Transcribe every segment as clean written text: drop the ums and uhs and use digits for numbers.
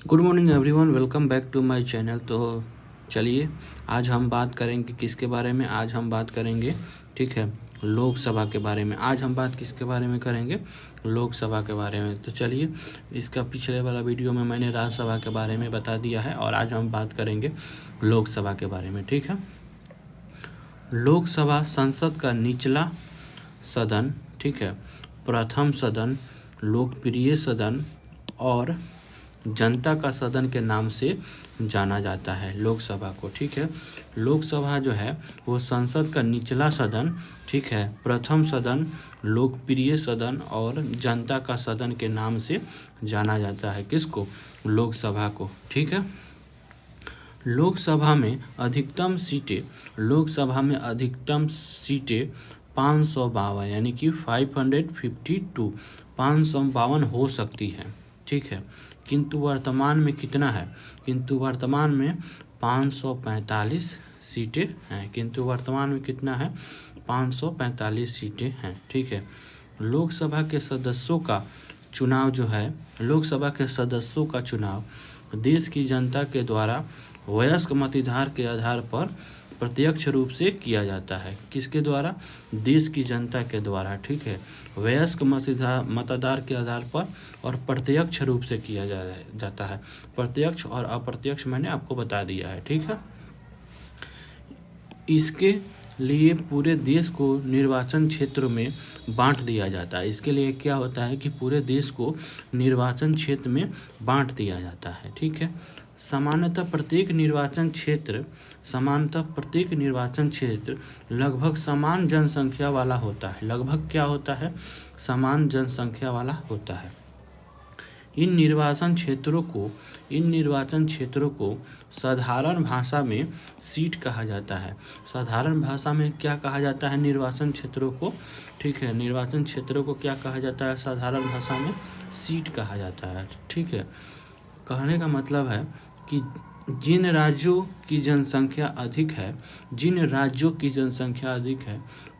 Good morning everyone, welcome back to my channel. तो चलिए आज हम बात करेंगे किसके बारे में। आज हम बात करेंगे, ठीक है, लोकसभा के बारे में। आज हम बात किसके बारे में करेंगे? लोकसभा के बारे में। तो चलिए, इसका पिछले वाला वीडियो में मैंने राज्यसभा के बारे में बता दिया है और आज हम बात करेंगे लोकसभा के बारे में, ठीक है। लोकसभा संसद का निचला सदन, ठीक है, प्रथम सदन, लोकप्रिय सदन और जनता का सदन के नाम से जाना जाता है लोकसभा को, ठीक है। लोकसभा जो है वो संसद का निचला सदन, ठीक है, प्रथम सदन, लोकप्रिय सदन और जनता का सदन के नाम से जाना जाता है। किसको? लोकसभा को, ठीक है। लोकसभा में अधिकतम सीटें 552 यानी कि 552 552 हो सकती है, ठीक है। किंतु वर्तमान में कितना है? किंतु वर्तमान में 545 सीटें हैं। किंतु वर्तमान में कितना है? 545 सीटें हैं, ठीक है। लोकसभा के सदस्यों का चुनाव जो है, लोकसभा के सदस्यों का चुनाव देश की जनता के द्वारा वयस्क मतदार के आधार पर प्रत्यक्ष रूप से किया जाता है। किसके द्वारा? देश की जनता के द्वारा, ठीक है, वयस्क मतदार के आधार पर और प्रत्यक्ष रूप से किया जाता है। प्रत्यक्ष और अप्रत्यक्ष मैंने आपको बता दिया है, ठीक है। इसके लिए पूरे देश को निर्वाचन क्षेत्र में बांट दिया जाता है। इसके लिए क्या होता है कि पूरे देश को निर्वाचन क्षेत्र में बांट दिया जाता है, ठीक है। सामान्यतः प्रत्येक निर्वाचन क्षेत्र लगभग समान जनसंख्या वाला होता है। लगभग क्या होता है? समान जनसंख्या वाला होता है। इन निर्वाचन क्षेत्रों को साधारण भाषा में सीट कहा जाता है। साधारण भाषा में क्या कहा जाता है? निर्वाचन क्षेत्रों को, ठीक है, निर्वाचन क्षेत्रों को क्या कहा जाता है? साधारण भाषा में सीट कहा जाता है, ठीक है। कहने का मतलब है कि जिन राज्यों की जनसंख्या अधिक है,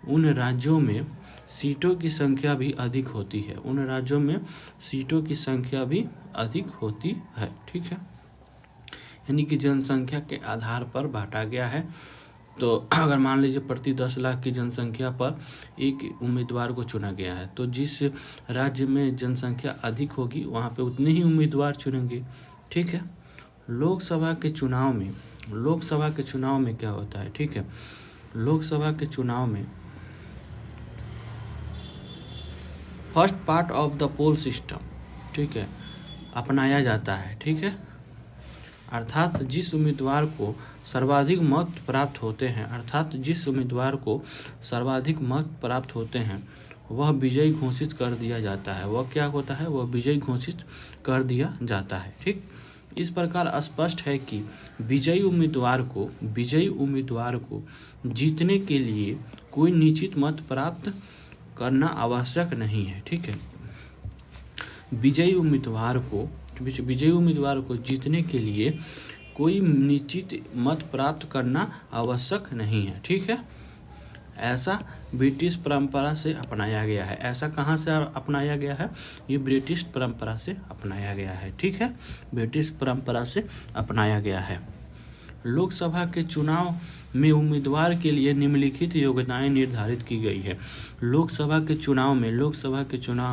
उन राज्यों में सीटों की संख्या भी अधिक होती है। ठीक है, यानी कि जनसंख्या के आधार पर बांटा गया है। तो अगर मान लीजिए प्रति 10 लाख की जनसंख्या पर एक उम्मीदवार को चुना गया है, तो जिस राज्य में जनसंख्या अधिक होगी वहाँ पे उतने ही उम्मीदवार चुनेंगे, ठीक है। लोकसभा के चुनाव में क्या होता है? ठीक है, लोकसभा के चुनाव में first part of the poll system, ठीक है, अपनाया जाता है, ठीक है। अर्थात जिस उम्मीदवार को सर्वाधिक मत प्राप्त होते हैं वह विजयी घोषित कर दिया जाता है। वह क्या होता है? वह विजयी घोषित कर दिया जाता है, ठीक। इस प्रकार स्पष्ट है कि विजयी उम्मीदवार को जीतने के लिए कोई निश्चित मत प्राप्त करना आवश्यक नहीं है, ठीक है। विजयी उम्मीदवार को जीतने के लिए कोई निश्चित मत प्राप्त करना आवश्यक नहीं है, ठीक है। ऐसा ब्रिटिश परंपरा से अपनाया गया है। ऐसा कहाँ से अपनाया गया है? ये ब्रिटिश परंपरा से अपनाया गया है, ठीक है, ब्रिटिश परंपरा से अपनाया गया है। लोकसभा के चुनाव में उम्मीदवार के लिए निम्नलिखित योग्यताएं निर्धारित की गई है। लोकसभा के चुनाव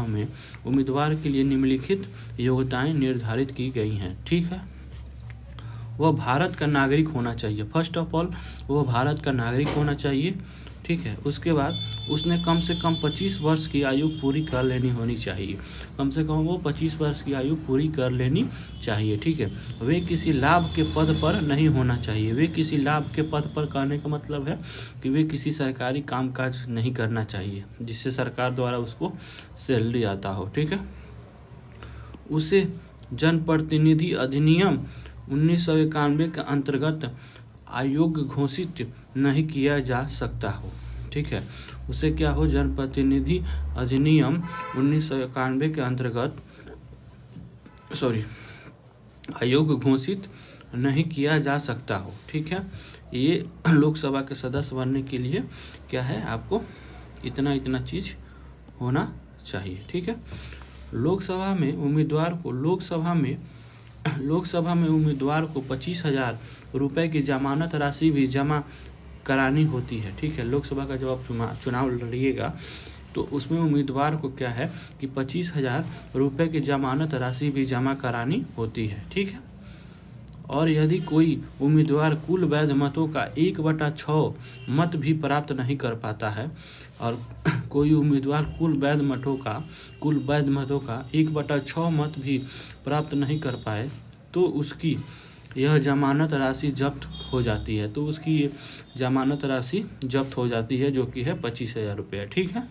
में उम्मीदवार के लिए निम्नलिखित योग्यताएं निर्धारित की गई हैं, ठीक है। वह भारत का नागरिक होना चाहिए। फर्स्ट ऑफ ऑल, वह भारत का नागरिक होना चाहिए, ठीक है। उसके बाद उसने कम से कम 25 वर्ष की आयु पूरी कर लेनी होनी चाहिए। कम से कम वो 25 वर्ष की आयु पूरी कर लेनी चाहिए, ठीक है। वे किसी लाभ के पद पर नहीं होना चाहिए। वे किसी लाभ के पद पर कहने का मतलब है कि वे किसी सरकारी कामकाज नहीं करना चाहिए जिससे सरकार द्वारा उसको सैलरी आता हो, ठीक है। उसे जनप्रतिनिधि अधिनियम 1991 के अंतर्गत अयोग्य घोषित नहीं किया जा सकता हो, ठीक है। उसे क्या हो? जनप्रतिनिधि अधिनियम 1991 के अंतर्गत अयोग्य घोषित नहीं किया जा सकता हो, ठीक है। ये लोकसभा के सदस्य बनने के लिए क्या है? आपको इतना चीज होना चाहिए, ठीक है। लोकसभा में लोकसभा में उम्मीदवार को 25,000 रुपये की जमानत राशि भी जमा करानी होती है। ठीक है, लोकसभा का जब आप चुनाव लड़िएगा तो उसमें उम्मीदवार को क्या है कि 25,000 रुपये की जमानत राशि भी जमा करानी होती है। ठीक है, और यदि कोई उम्मीदवार कुल वैध मतों का 1/6 मत भी प्राप्त नहीं कर पाता है और कोई उम्मीदवार कुल वैध मतों का 1/6 मत भी प्राप्त नहीं कर पाए तो उसकी यह जमानत राशि जब्त हो जाती है। तो उसकी ये जमानत राशि जब्त हो जाती है, जो कि है 25,000 रुपये। ठीक है,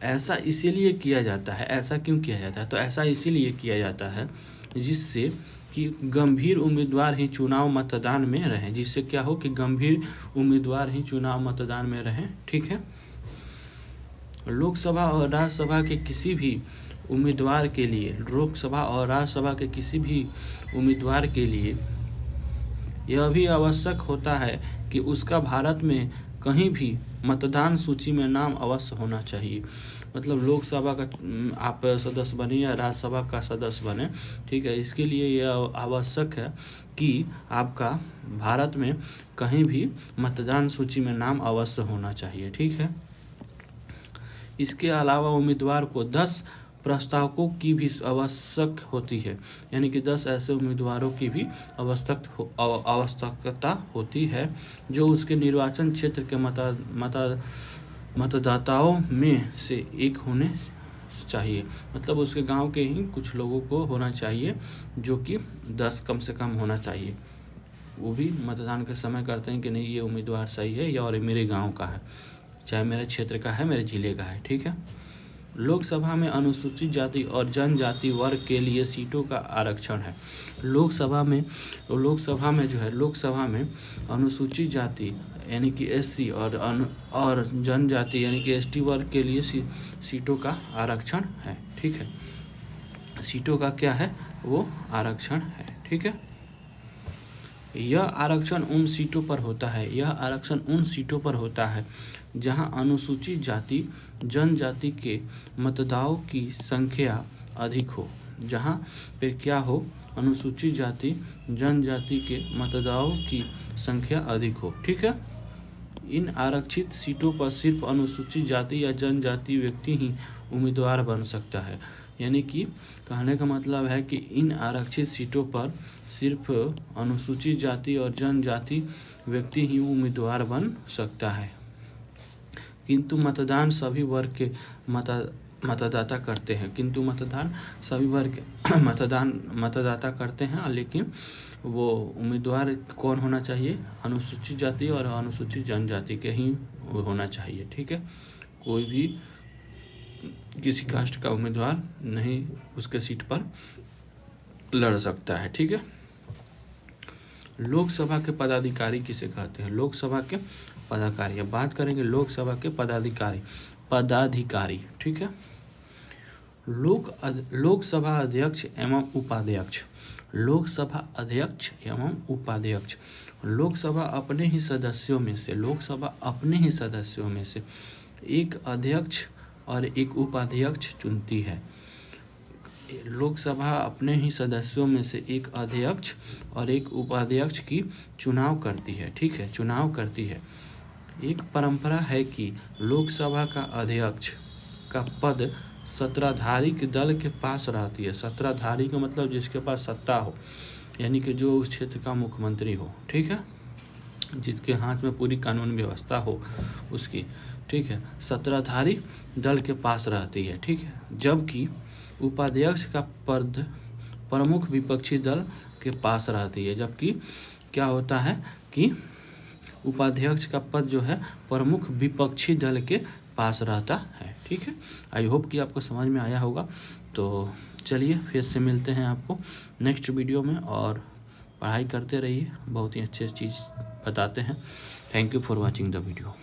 ऐसा इसीलिए किया जाता है। ऐसा क्यों किया जाता है? तो ऐसा इसीलिए किया जाता है जिससे कि गंभीर उम्मीदवार ही चुनाव मतदान में रहें। जिससे क्या हो कि गंभीर उम्मीदवार ही चुनाव मतदान में रहें। ठीक है, लोकसभा और राज्यसभा के किसी भी उम्मीदवार के लिए उम्मीदवार के लिए यह भी आवश्यक होता है कि उसका भारत में कहीं भी मतदान सूची में नाम अवश्य होना चाहिए। मतलब लोकसभा का आप सदस्य बने या राज्यसभा का सदस्य बने, ठीक है, इसके लिए यह आवश्यक है कि आपका भारत में कहीं भी मतदान सूची में नाम अवश्य होना चाहिए। ठीक है, इसके अलावा उम्मीदवार को 10 प्रस्तावकों की भी आवश्यक होती है, यानी कि 10 ऐसे उम्मीदवारों की भी आवश्यकता होती है जो उसके निर्वाचन क्षेत्र के मतदाताओं में से एक होने चाहिए। मतलब उसके गांव के ही कुछ लोगों को होना चाहिए, जो कि 10 कम से कम होना चाहिए। वो भी मतदान के समय करते हैं कि नहीं ये उम्मीदवार सही है या और मेरे गांव का है, चाहे मेरे क्षेत्र का है, मेरे जिले का है। ठीक है, लोकसभा में अनुसूचित जाति और जनजाति वर्ग के लिए सीटों का आरक्षण है। लोकसभा में अनुसूचित जाति यानी कि SC और जनजाति यानी कि ST वर्ग के लिए सीटों का आरक्षण है। ठीक है, सीटों का क्या है, वो आरक्षण है। ठीक है, यह आरक्षण उन सीटों पर होता है जहां अनुसूचित जाति जनजाति के मतदाताओं की संख्या अधिक हो। जहां पे क्या हो, अनुसूचित जाति जनजाति के मतदाताओं की संख्या अधिक हो। ठीक है, इन आरक्षित सीटों पर सिर्फ अनुसूचित जाति या जनजाति व्यक्ति ही उम्मीदवार बन सकता है। यानी कि कहने का मतलब है कि इन आरक्षित सीटों पर सिर्फ अनुसूचित जाति और जनजाति व्यक्ति ही उम्मीदवार बन सकता है, किंतु मतदान सभी वर्ग के मतदाता करते हैं। मतदाता करते हैं, लेकिन वो उम्मीदवार कौन होना चाहिए, अनुसूचित जाति और अनुसूचित जनजाति के ही होना चाहिए। ठीक है, कोई भी किसी कास्ट का उम्मीदवार नहीं उसके सीट पर लड़ सकता है। ठीक है, लोकसभा के पदाधिकारी किसे कहते हैं? लोकसभा के पदाधिकारी। अब बात करेंगे लोकसभा के पदाधिकारी। ठीक है, लोकसभा अध्यक्ष एवं उपाध्यक्ष। लोकसभा अपने ही सदस्यों में से एक अध्यक्ष और एक उपाध्यक्ष चुनती है। लोकसभा अपने ही सदस्यों में से एक अध्यक्ष और एक उपाध्यक्ष की चुनाव करती है। ठीक है, चुनाव करती है। एक परंपरा है कि लोकसभा का अध्यक्ष का पद सत्ताधारी के दल के पास रहती है। सत्ताधारी का मतलब जिसके पास सत्ता हो, यानी कि जो उस क्षेत्र का मुख्यमंत्री हो। ठीक है, जिसके हाथ में पूरी कानून व्यवस्था हो उसकी। ठीक है, सत्ताधारी दल के पास रहती है। ठीक है, जबकि उपाध्यक्ष का पद प्रमुख विपक्षी दल के पास रहती है। जबकि क्या होता है कि उपाध्यक्ष का पद जो है प्रमुख विपक्षी दल के पास रहता है। ठीक है, आई होप कि आपको समझ में आया होगा। तो चलिए फिर से मिलते हैं आपको नेक्स्ट वीडियो में, और पढ़ाई करते रहिए, बहुत ही अच्छे चीज़ बताते हैं। Thank you for watching the video.